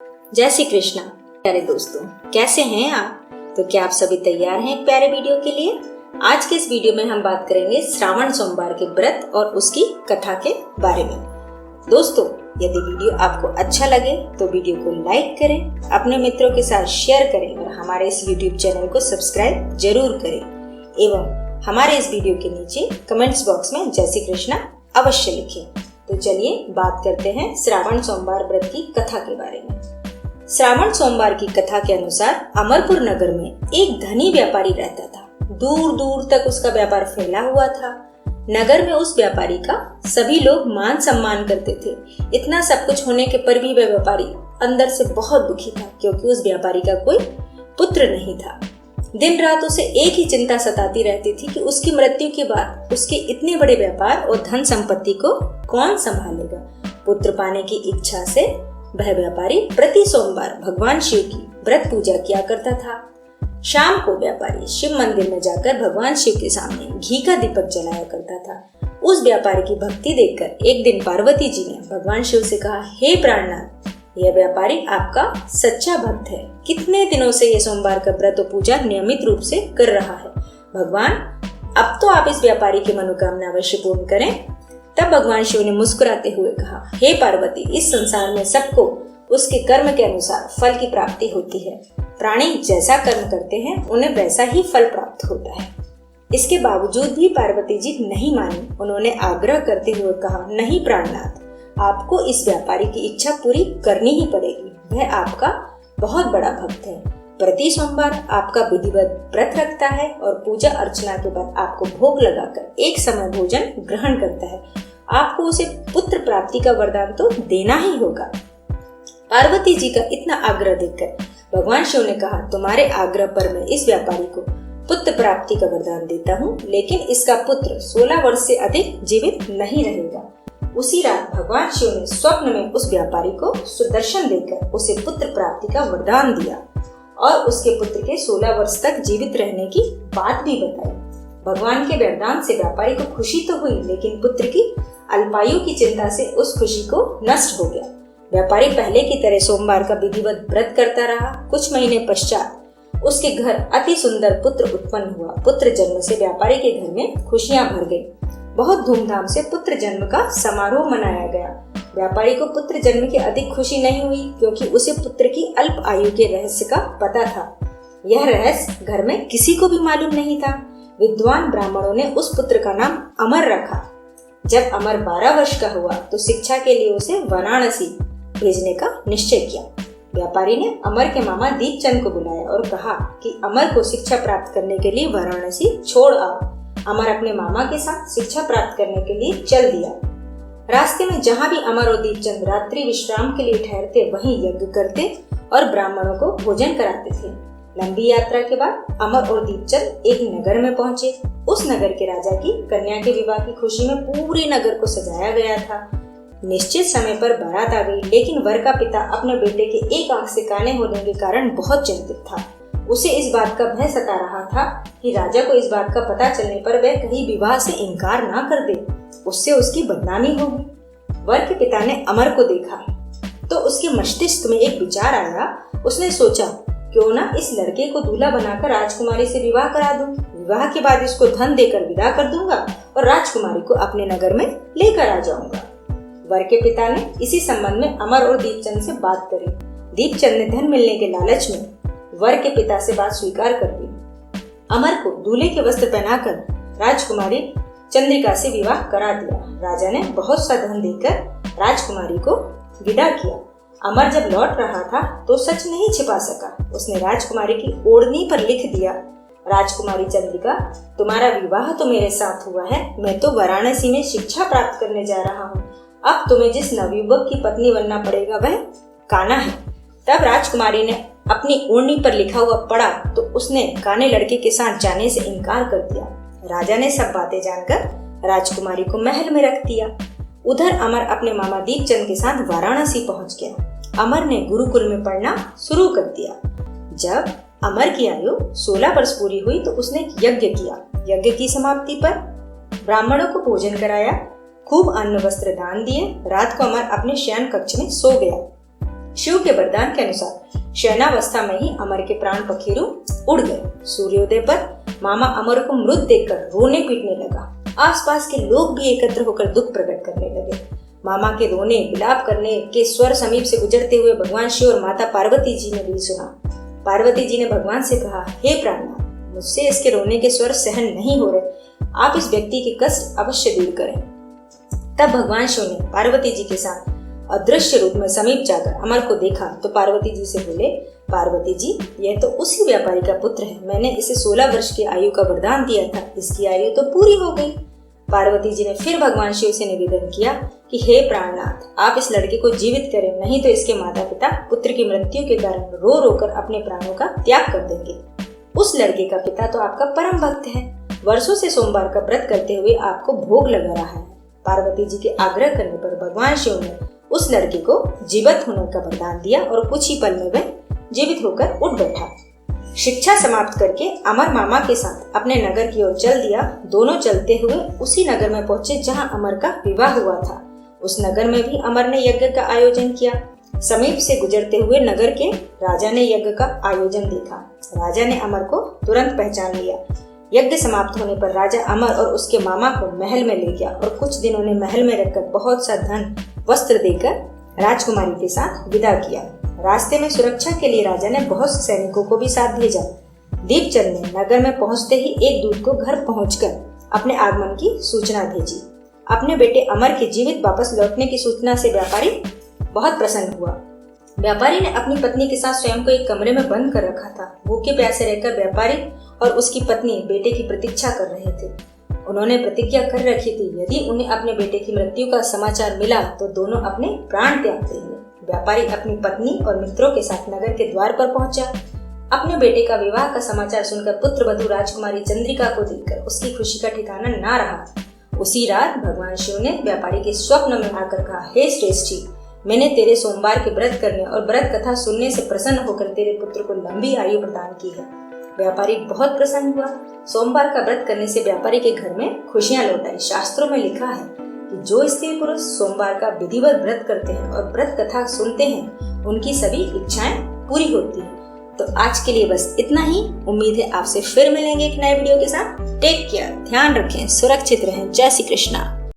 जय श्री कृष्णा। प्यारे दोस्तों, कैसे हैं आप? तो क्या आप सभी तैयार हैं एक प्यारे वीडियो के लिए? आज के इस वीडियो में हम बात करेंगे श्रावण सोमवार के व्रत और उसकी कथा के बारे में। दोस्तों, यदि वीडियो आपको अच्छा लगे तो वीडियो को लाइक करें, अपने मित्रों के साथ शेयर करें और हमारे इस यूट्यूब चैनल को सब्सक्राइब जरूर करें एवं हमारे इस वीडियो के नीचे कमेंट्स बॉक्स में जय श्री कृष्णा अवश्य लिखें। तो चलिए बात करते हैं श्रावण सोमवार व्रत की कथा के बारे में। श्रावण सोमवार की कथा के अनुसार अमरपुर नगर में एक धनी व्यापारी रहता था। दूर दूर तक उसका व्यापार फैला हुआ था। नगर में उस व्यापारी का सभी लोग मान सम्मान करते थे। इतना सब कुछ होने के पर भी वह व्यापारी अंदर से बहुत दुखी था, क्योंकि उस व्यापारी का कोई पुत्र नहीं था। दिन रात उसे एक ही चिंता सताती रहती थी कि उसकी मृत्यु के बाद उसके इतने बड़े व्यापार और धन संपत्ति को कौन संभालेगा। पुत्र पाने की इच्छा से वह व्यापारी प्रति सोमवार भगवान शिव की व्रत पूजा किया करता था। शाम को व्यापारी शिव मंदिर में जाकर भगवान शिव के सामने घी का दीपक जलाया करता था। उस व्यापारी की भक्ति देखकर एक दिन पार्वती जी ने भगवान शिव से कहा, हे प्राणनाथ, यह व्यापारी आपका सच्चा भक्त है। कितने दिनों से ये सोमवार का व्रत और पूजा नियमित रूप से कर रहा है। भगवान, अब तो आप इस व्यापारी की मनोकामना अवश्य पूर्ण करें। तब भगवान शिव ने मुस्कुराते हुए कहा, हे पार्वती, इस संसार में सबको उसके कर्म के अनुसार फल की प्राप्ति होती है। प्राणी जैसा कर्म करते हैं उन्हें वैसा ही फल प्राप्त होता है। इसके बावजूद भी पार्वती जी नहीं मानी। उन्होंने आग्रह करते हुए कहा, नहीं प्राणनाथ, आपको इस व्यापारी की इच्छा पूरी करनी ही पड़ेगी। वह आपका बहुत बड़ा भक्त है। प्रति सोमवार आपका विधिवत व्रत रखता है और पूजा अर्चना के बाद आपको भोग लगाकर एक समय भोजन ग्रहण करता है। आपको उसे पुत्र प्राप्ति का वरदान तो देना ही होगा। पार्वती जी का इतना आग्रह देखकर भगवान शिव ने कहा, तुम्हारे आग्रह पर मैं इस व्यापारी को पुत्र प्राप्ति का वरदान देता हूँ, लेकिन इसका पुत्र 16 वर्ष से अधिक जीवित नहीं रहेगा। उसी रात भगवान शिव ने स्वप्न में उस व्यापारी को सुदर्शन देकर उसे पुत्र प्राप्ति का वरदान दिया और उसके पुत्र के 16 वर्ष तक जीवित रहने की बात भी बताई। भगवान के वरदान से व्यापारी को खुशी तो हुई, लेकिन पुत्र की अल्पायु की चिंता से उस खुशी को नष्ट हो गया। व्यापारी पहले की तरह सोमवार का विधिवत व्रत करता रहा। कुछ महीने पश्चात उसके घर अति सुंदर पुत्र उत्पन्न हुआ। पुत्र जन्म से व्यापारी के घर में खुशियां भर गई। बहुत धूमधाम से पुत्र जन्म का समारोह मनाया गया। व्यापारी को पुत्र जन्म की अधिक खुशी नहीं हुई, क्योंकि उसे पुत्र की अल्प आयु के रहस्य का पता था। यह रहस्य घर में किसी को भी मालूम नहीं था। विद्वान ब्राह्मणों ने उस पुत्र का नाम अमर रखा। जब अमर 12 वर्ष का हुआ तो शिक्षा के लिए उसे वाराणसी भेजने का निश्चय किया। व्यापारी ने अमर के मामा दीपचंद को बुलाया और कहा कि अमर को शिक्षा प्राप्त करने के लिए वाराणसी छोड़ आओ। अमर अपने मामा के साथ शिक्षा प्राप्त करने के लिए चल दिया। रास्ते में जहाँ भी अमर और दीपचंद रात्रि विश्राम के लिए ठहरते, वहीं यज्ञ करते और ब्राह्मणों को भोजन कराते थे। लंबी यात्रा के बाद अमर और दीपचंद एक नगर में पहुंचे। उस नगर के राजा की कन्या के विवाह की खुशी में पूरे नगर को सजाया गया था। निश्चित समय पर बारात आ गई, लेकिन वर का पिता अपने बेटे के एक आंख से काने होने के कारण बहुत चिंतित था। उसे इस बात का भय सता रहा था कि राजा को इस बात का पता चलने पर वह कहीं विवाह से इनकार ना कर दे, उससे उसकी बदनामी होगी। वर के पिता ने अमर को देखा तो उसके मस्तिष्क में एक विचार आया। उसने सोचा, क्यों ना इस लड़के को दूल्हा बनाकर राजकुमारी से विवाह करा दूं। विवाह के बाद इसको धन देकर विदा कर दूंगा और राजकुमारी को अपने नगर में लेकर आ जाऊंगा। वर के पिता ने इसी संबंध में अमर और दीपचंद से बात करी। दीपचंद ने धन मिलने के लालच में वर के पिता से बात स्वीकार कर दी। अमर को दूल्हे के वस्त्र पहनाकर राजकुमारी चंद्रिका से विवाह करा दिया। राजा ने बहुत सा धन देकर राजकुमारी को विदा किया। अमर जब लौट रहा था तो सच नहीं छिपा सका। उसने राजकुमारी की ओढ़नी पर लिख दिया, राजकुमारी चंद्रिका, तुम्हारा विवाह तो मेरे साथ हुआ है। मैं तो वाराणसी में शिक्षा प्राप्त करने जा रहा हूँ। अब तुम्हें जिस नवयुवक की पत्नी बनना पड़ेगा वह काना है। तब राजकुमारी ने अपनी ओढ़नी पर लिखा हुआ पढ़ा तो उसने काने लड़के के साथ जाने से इनकार कर दिया। राजा ने सब बातें जानकर राजकुमारी को महल में रख दिया। उधर अमर अपने मामा दीपचंद के साथ वाराणसी पहुंच गया। अमर ने गुरुकुल में पढ़ना शुरू कर दिया। जब अमर की आयु 16 वर्ष पूरी हुई तो उसने एक यज्ञ किया। यज्ञ की समाप्ति पर ब्राह्मणों को भोजन कराया, खूब अन्न वस्त्र दान दिए। रात को अमर अपने शयन कक्ष में सो गया। शिव के वरदान के अनुसार शयनावस्था में ही अमर के प्राण पखेरु उड़ गए। सूर्योदय पर मामा अमर को मृत देखकर रोने पीटने लगा। आसपास के लोग भी एकत्र होकर दुख प्रकट करने लगे। मामा के रोने विलाप करने के स्वर समीप से गुजरते हुए भगवान शिव और माता पार्वती जी ने भी सुना। पार्वती जी ने भगवान से कहा, हे प्राणनाथ, मुझसे इसके रोने के स्वर सहन नहीं हो रहे, आप इस व्यक्ति के कष्ट अवश्य दूर करें। तब भगवान शिव ने पार्वती जी के साथ अदृश्य रूप में समीप जाकर अमर को देखा तो पार्वती जी से बोले, पार्वती जी, यह तो उसी व्यापारी का पुत्र है। मैंने इसे 16 वर्ष की आयु का वरदान दिया था, इसकी आयु तो पूरी हो गई। पार्वती जी ने फिर भगवान शिव से निवेदन किया कि हे प्राणनाथ, आप इस लड़के को जीवित करें, नहीं तो इसके माता पिता पुत्र की मृत्यु के कारण रो रो कर अपने प्राणों का त्याग कर देंगे। उस लड़के का पिता तो आपका परम भक्त है, वर्षों से सोमवार का व्रत करते हुए आपको भोग लगा रहा है। पार्वती जी के आग्रह करने पर भगवान शिव ने उस लड़के को जीवित होने का वरदान दिया और कुछ ही पल में वह जीवित होकर उठ बैठा। शिक्षा समाप्त करके अमर मामा के साथ अपने नगर की ओर चल दिया। दोनों चलते हुए उसी नगर में पहुंचे जहां अमर का विवाह हुआ था। उस नगर में भी अमर ने यज्ञ का आयोजन किया। समीप से गुजरते हुए नगर के राजा ने यज्ञ का आयोजन देखा। राजा ने अमर को तुरंत पहचान लिया। यज्ञ समाप्त होने पर राजा अमर और उसके मामा को महल में ले गया और कुछ दिन उन्हें महल में रखकर बहुत सा धन वस्त्र देकर राजकुमारी के साथ विदा किया। रास्ते में सुरक्षा के लिए राजा ने बहुत से सैनिकों को भी साथ भेजा। दीपचंद ने नगर में पहुंचते ही एक दूत को घर पहुंचकर अपने आगमन की सूचना भेजी। अपने बेटे अमर के जीवित वापस लौटने की सूचना से व्यापारी बहुत प्रसन्न हुआ। व्यापारी ने अपनी पत्नी के साथ स्वयं को एक कमरे में बंद कर रखा था। भूखे प्यासे रहकर व्यापारी और उसकी पत्नी बेटे की प्रतीक्षा कर रहे थे। उन्होंने प्रतिज्ञा कर रखी थी, यदि उन्हें अपने बेटे की मृत्यु का समाचार मिला तो दोनों अपने प्राण त्याग देंगे। व्यापारी अपनी पत्नी और मित्रों के साथ नगर के द्वार पर पहुंचा। अपने बेटे का विवाह का समाचार सुनकर पुत्र वधू राजकुमारी चंद्रिका को देखकर उसकी खुशी का ठिकाना ना रहा। उसी रात भगवान शिव ने व्यापारी के स्वप्न में आकर कहा, हे श्रेष्ठी, मैंने तेरे सोमवार के व्रत करने और व्रत कथा सुनने से प्रसन्न होकर तेरे पुत्र को लंबी आयु प्रदान की है। व्यापारी बहुत प्रसन्न हुआ। सोमवार का व्रत करने से व्यापारी के घर में खुशियां लौट आई। शास्त्रों में लिखा है कि जो स्त्री पुरुष सोमवार का विधिवत व्रत करते हैं और व्रत कथा सुनते हैं, उनकी सभी इच्छाएं पूरी होती हैं। तो आज के लिए बस इतना ही। उम्मीद है आपसे फिर मिलेंगे एक नए वीडियो के साथ। टेक केयर, ध्यान रखें, सुरक्षित रहें। जय श्री कृष्णा।